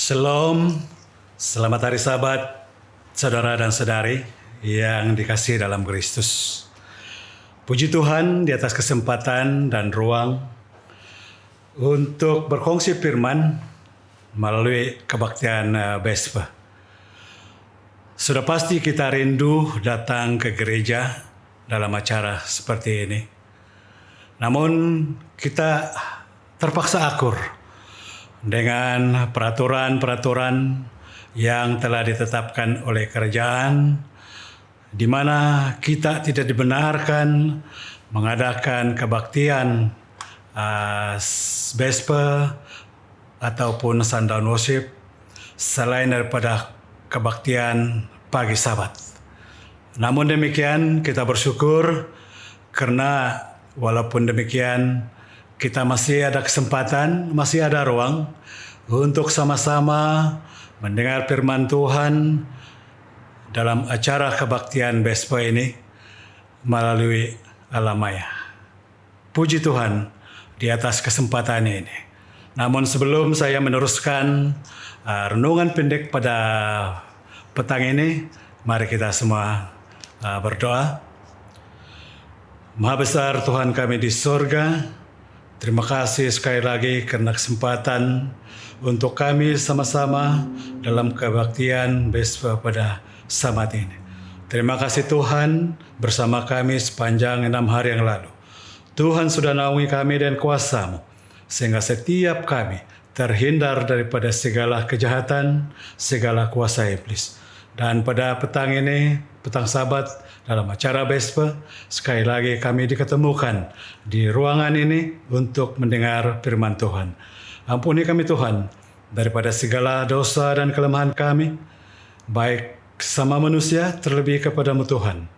Shalom, selamat hari Sabat, saudara dan saudari yang dikasihi dalam Kristus. Puji Tuhan di atas kesempatan dan ruang untuk berkongsi firman melalui kebaktian Bespa. Sudah pasti kita rindu datang ke gereja dalam acara seperti ini. Namun kita terpaksa akur dengan peraturan-peraturan yang telah ditetapkan oleh kerajaan, di mana kita tidak dibenarkan mengadakan kebaktian Vesper ataupun sundown worship selain daripada kebaktian pagi Sabat. Namun demikian kita bersyukur karena walaupun demikian kita masih ada kesempatan, masih ada ruang untuk sama-sama mendengar firman Tuhan dalam acara kebaktian Vespa ini melalui Alamaya. Puji Tuhan di atas kesempatan ini. Namun sebelum saya meneruskan renungan pendek pada petang ini, mari kita semua berdoa. Maha besar Tuhan kami di surga, terima kasih sekali lagi karena kesempatan untuk kami sama-sama dalam kebaktian Vespa pada Sabat ini. Terima kasih Tuhan bersama kami sepanjang 6 hari yang lalu. Tuhan sudah naungi kami dan kuasa-Mu, sehingga setiap kami terhindar daripada segala kejahatan, segala kuasa iblis. Dan pada petang ini, petang Sabat, dalam acara Vespa, sekali lagi kami diketemukan di ruangan ini untuk mendengar firman Tuhan. Ampuni kami Tuhan daripada segala dosa dan kelemahan kami, baik sama manusia terlebih kepadamu Tuhan.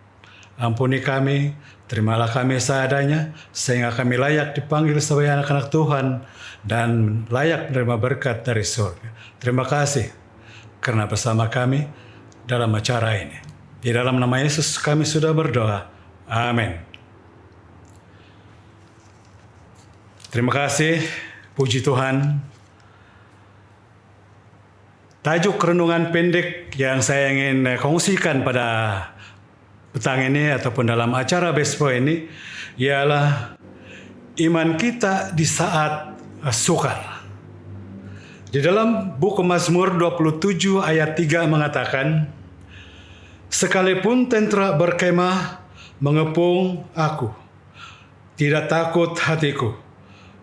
Ampuni kami, terimalah kami seadanya, sehingga kami layak dipanggil sebagai anak-anak Tuhan dan layak menerima berkat dari surga. Terima kasih karena bersama kami dalam acara ini. Di dalam nama Yesus kami sudah berdoa. Amin. Terima kasih, puji Tuhan. Tajuk renungan pendek yang saya ingin kongsikan pada petang ini ataupun dalam acara Vespa ini ialah iman kita di saat sukar. Di dalam buku Mazmur 27 ayat 3 mengatakan, sekalipun tentara berkemah mengepung aku, tidak takut hatiku.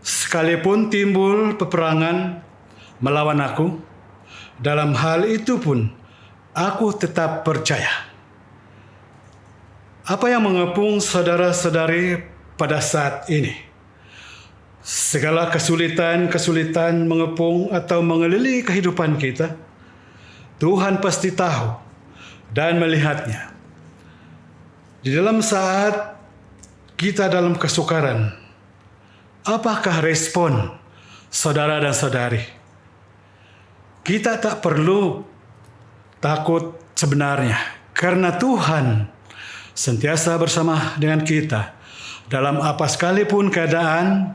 Sekalipun timbul peperangan melawan aku, dalam hal itu pun aku tetap percaya. Apa yang mengepung saudara-saudari pada saat ini? Segala kesulitan mengepung atau mengelilingi kehidupan kita, Tuhan pasti tahu dan melihatnya. Di dalam saat kita dalam kesukaran, apakah respon saudara dan saudari? Kita tak perlu takut sebenarnya, karena Tuhan sentiasa bersama dengan kita. Dalam apa sekalipun keadaan,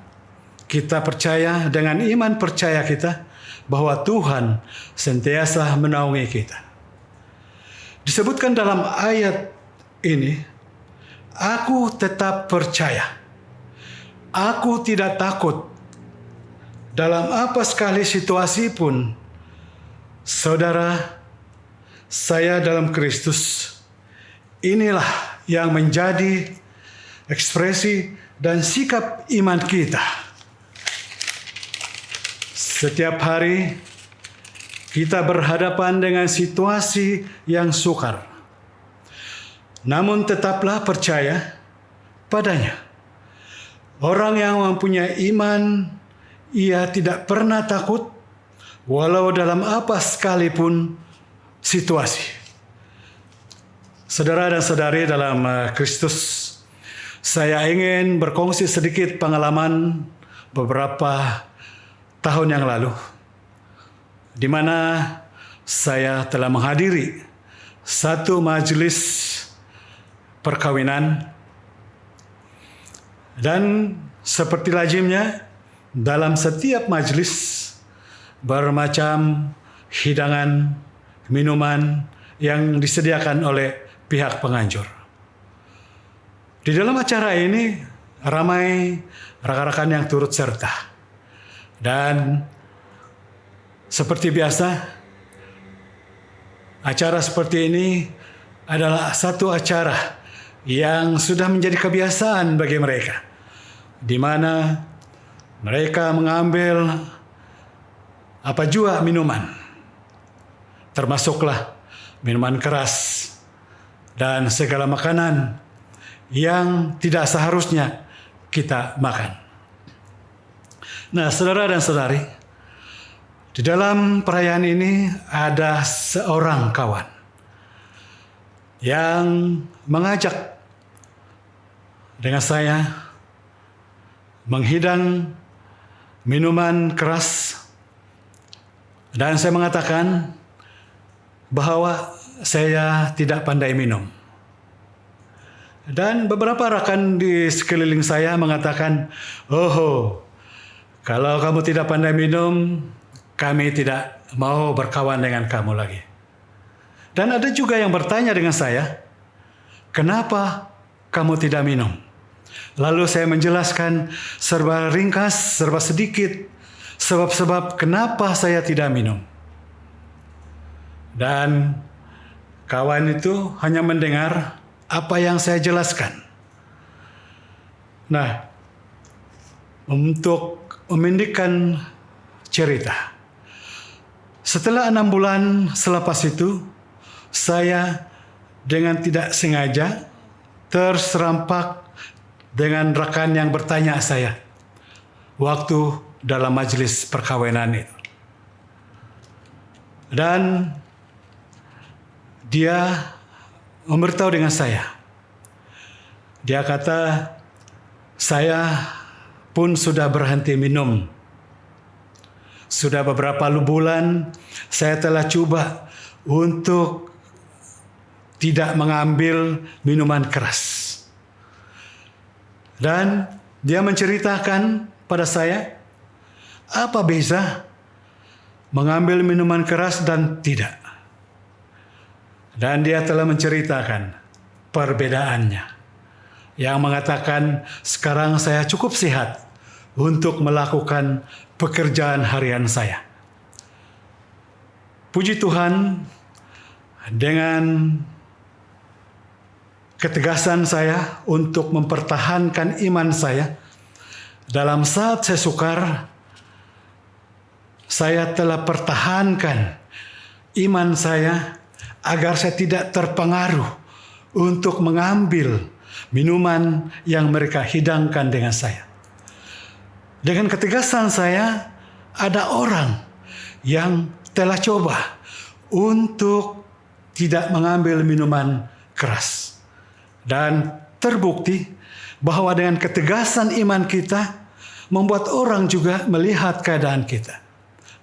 kita percaya dengan iman percaya kita bahwa Tuhan sentiasa menaungi kita. Disebutkan dalam ayat ini, aku tetap percaya. Aku tidak takut. Dalam apa sekali situasi pun, saudara, saya dalam Kristus, inilah yang menjadi ekspresi dan sikap iman kita. Setiap hari, kita berhadapan dengan situasi yang sukar. Namun tetaplah percaya padanya. Orang yang mempunyai iman, ia tidak pernah takut walau dalam apa sekalipun situasi. Saudara dan saudari dalam Kristus, saya ingin berkongsi sedikit pengalaman beberapa tahun yang lalu, di mana saya telah menghadiri satu majelis perkawinan, dan seperti lazimnya dalam setiap majelis bermacam hidangan, minuman yang disediakan oleh pihak penganjur. Di dalam acara ini ramai rekan-rekan yang turut serta. Dan seperti biasa, acara seperti ini adalah satu acara yang sudah menjadi kebiasaan bagi mereka, di mana mereka mengambil apa jua minuman, termasuklah minuman keras dan segala makanan yang tidak seharusnya kita makan. Nah, saudara dan saudari, di dalam perayaan ini ada seorang kawan yang mengajak dengan saya menghidang minuman keras, dan saya mengatakan bahwa saya tidak pandai minum. Dan beberapa rekan di sekeliling saya mengatakan, "Oh, kalau kamu tidak pandai minum, kami tidak mau berkawan dengan kamu lagi." Dan ada juga yang bertanya dengan saya, "Kenapa kamu tidak minum?" Lalu saya menjelaskan serba ringkas, serba sedikit, sebab-sebab kenapa saya tidak minum. Dan kawan itu hanya mendengar apa yang saya jelaskan. Nah, untuk memendekkan cerita, setelah 6 bulan selepas itu, saya dengan tidak sengaja terserempak dengan rekan yang bertanya saya waktu dalam majelis perkawinan itu. Dan dia memberitahu dengan saya. Dia kata, "Saya pun sudah berhenti minum. Sudah beberapa bulan saya telah coba untuk tidak mengambil minuman keras." Dan dia menceritakan pada saya apa beza mengambil minuman keras dan tidak. Dan dia telah menceritakan perbedaannya, yang mengatakan, "Sekarang saya cukup sehat untuk melakukan pekerjaan harian saya." Puji Tuhan, dengan ketegasan saya untuk mempertahankan iman saya, dalam saat saya sukar, saya telah pertahankan iman saya agar saya tidak terpengaruh untuk mengambil minuman yang mereka hidangkan dengan saya. Dengan ketegasan saya, ada orang yang telah coba untuk tidak mengambil minuman keras. Dan terbukti bahwa dengan ketegasan iman kita, membuat orang juga melihat keadaan kita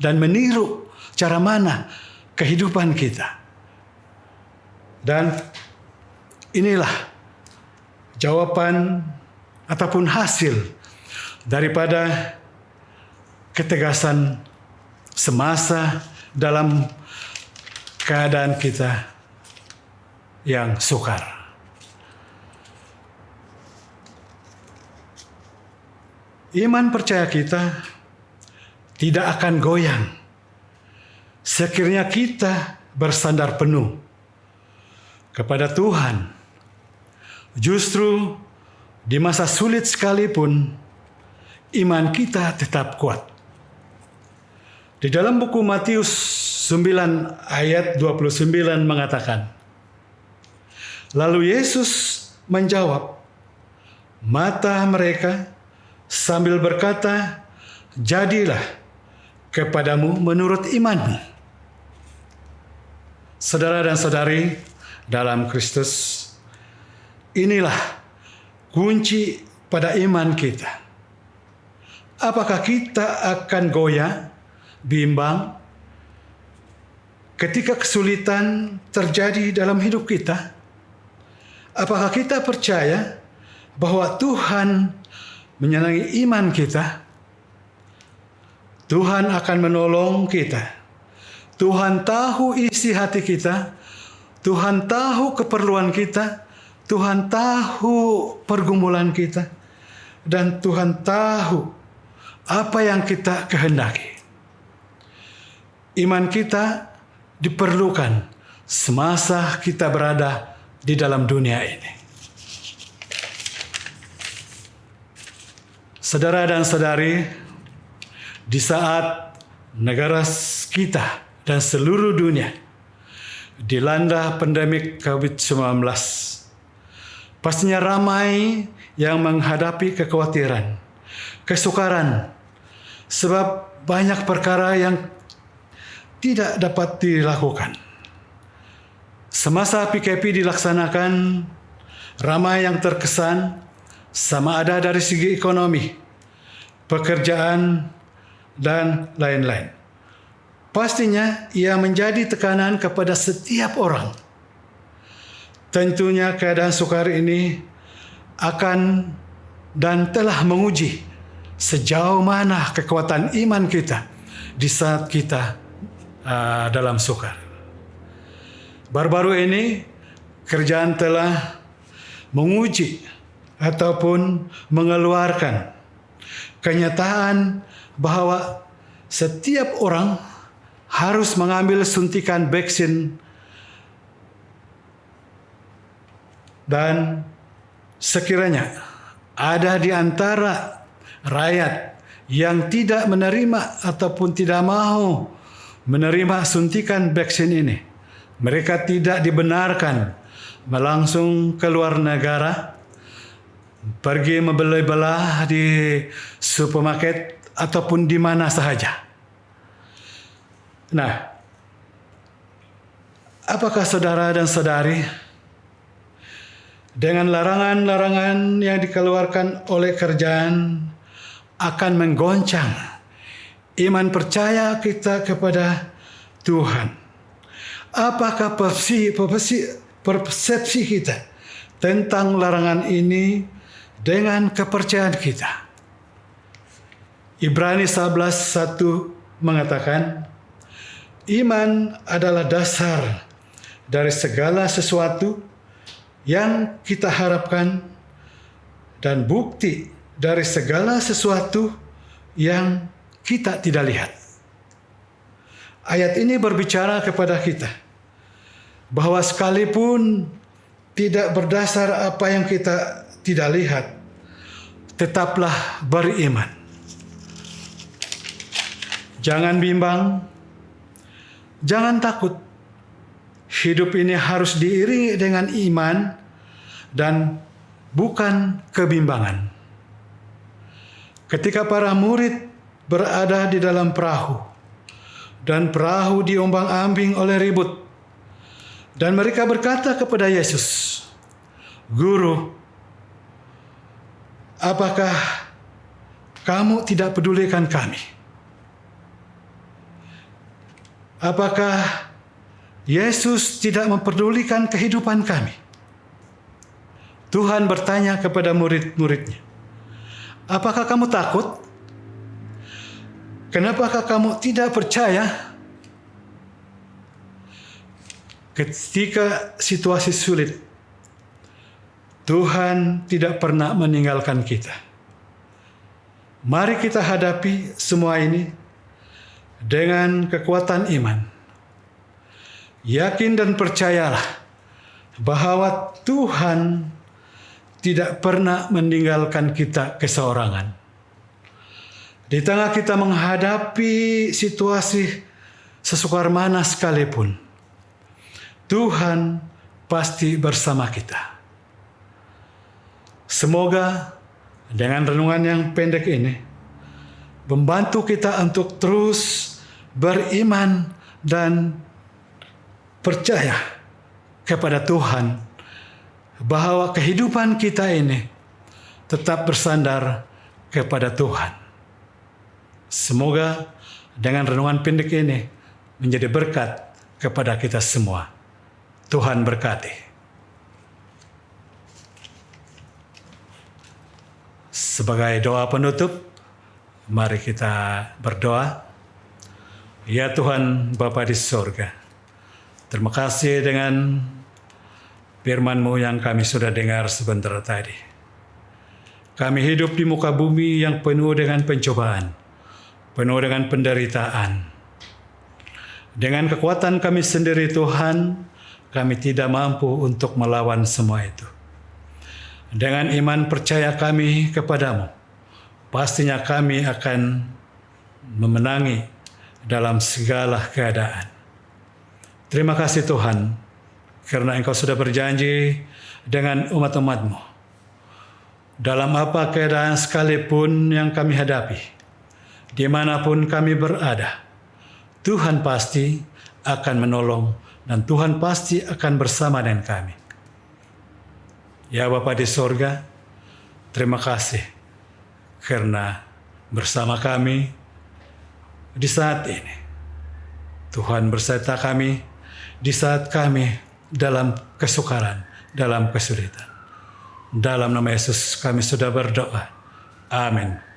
dan meniru cara mana kehidupan kita. Dan inilah jawaban ataupun hasil daripada ketegasan semasa dalam keadaan kita yang sukar. Iman percaya kita tidak akan goyang sekiranya kita bersandar penuh kepada Tuhan. Justru di masa sulit sekalipun, iman kita tetap kuat. Di dalam buku Matius 9 ayat 29 mengatakan, "Lalu Yesus menjawab mata mereka sambil berkata, 'Jadilah kepadamu menurut imanmu.'" Saudara dan saudari dalam Kristus, inilah kunci pada iman kita. Apakah kita akan goyah, bimbang, ketika kesulitan terjadi dalam hidup kita? Apakah kita percaya bahwa Tuhan menyenangi iman kita? Tuhan akan menolong kita. Tuhan tahu isi hati kita, Tuhan tahu keperluan kita, Tuhan tahu pergumulan kita, dan Tuhan tahu apa yang kita kehendaki. Iman kita diperlukan semasa kita berada di dalam dunia ini. Saudara dan saudari, di saat negara kita dan seluruh dunia dilanda pandemi COVID-19, pastinya ramai yang menghadapi kekhawatiran, kesukaran, sebab banyak perkara yang tidak dapat dilakukan. Semasa PKP dilaksanakan, ramai yang terkesan sama ada dari segi ekonomi, pekerjaan, dan lain-lain. Pastinya ia menjadi tekanan kepada setiap orang. Tentunya keadaan sukar ini akan dan telah menguji sejauh mana kekuatan iman kita di saat kita dalam sukar. Baru-baru ini kerajaan telah menguji ataupun mengeluarkan kenyataan bahwa setiap orang harus mengambil suntikan vaksin, dan sekiranya ada di antara rakyat yang tidak menerima ataupun tidak mau menerima suntikan vaksin ini, mereka tidak dibenarkan melangsung keluar negara, pergi membeli-belah di supermarket ataupun di mana sahaja. Nah, apakah saudara dan saudari dengan larangan-larangan yang dikeluarkan oleh kerajaan akan menggoncang iman percaya kita kepada Tuhan? Apakah persepsi kita tentang larangan ini dengan kepercayaan kita? Ibrani 11:1 mengatakan, iman adalah dasar dari segala sesuatu yang kita harapkan dan bukti dari segala sesuatu yang kita tidak lihat. Ayat ini berbicara kepada kita bahwa sekalipun tidak berdasar apa yang kita tidak lihat, tetaplah beriman. Jangan bimbang, jangan takut. Hidup ini harus diiringi dengan iman dan bukan kebimbangan. Ketika para murid berada di dalam perahu, dan perahu diombang-ambing oleh ribut, dan mereka berkata kepada Yesus, "Guru, apakah kamu tidak pedulikan kami? Apakah Yesus tidak memperdulikan kehidupan kami?" Tuhan bertanya kepada murid-muridnya, "Apakah kamu takut? Kenapakah kamu tidak percaya?" Ketika situasi sulit, Tuhan tidak pernah meninggalkan kita. Mari kita hadapi semua ini dengan kekuatan iman. Yakin dan percayalah bahwa Tuhan tidak pernah meninggalkan kita keseorangan. Di tengah kita menghadapi situasi sesukar mana sekalipun, Tuhan pasti bersama kita. Semoga dengan renungan yang pendek ini membantu kita untuk terus beriman dan percaya kepada Tuhan bahwa kehidupan kita ini tetap bersandar kepada Tuhan. Semoga dengan renungan pendek ini menjadi berkat kepada kita semua. Tuhan berkati. Sebagai doa penutup, mari kita berdoa. Ya Tuhan Bapa di sorga, terima kasih dengan firman-Mu yang kami sudah dengar sebentar tadi. Kami hidup di muka bumi yang penuh dengan pencobaan, penuh dengan penderitaan. Dengan kekuatan kami sendiri Tuhan, kami tidak mampu untuk melawan semua itu. Dengan iman percaya kami kepadamu, pastinya kami akan memenangi dalam segala keadaan. Terima kasih Tuhan, karena Engkau sudah berjanji dengan umat-umat-Mu. Dalam apa keadaan sekalipun yang kami hadapi, dimanapun kami berada, Tuhan pasti akan menolong dan Tuhan pasti akan bersama dengan kami. Ya Bapa di sorga, terima kasih karena bersama kami di saat ini. Tuhan berserta kami di saat kami dalam kesukaran, dalam kesulitan. Dalam nama Yesus kami sudah berdoa. Amin.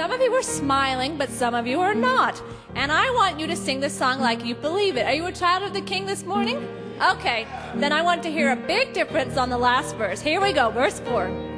Some of you are smiling, but some of you are not. And I want you to sing this song like you believe it. Are you a child of the King this morning? Okay, then I want to hear a big difference on the last verse. Here we go, verse 4.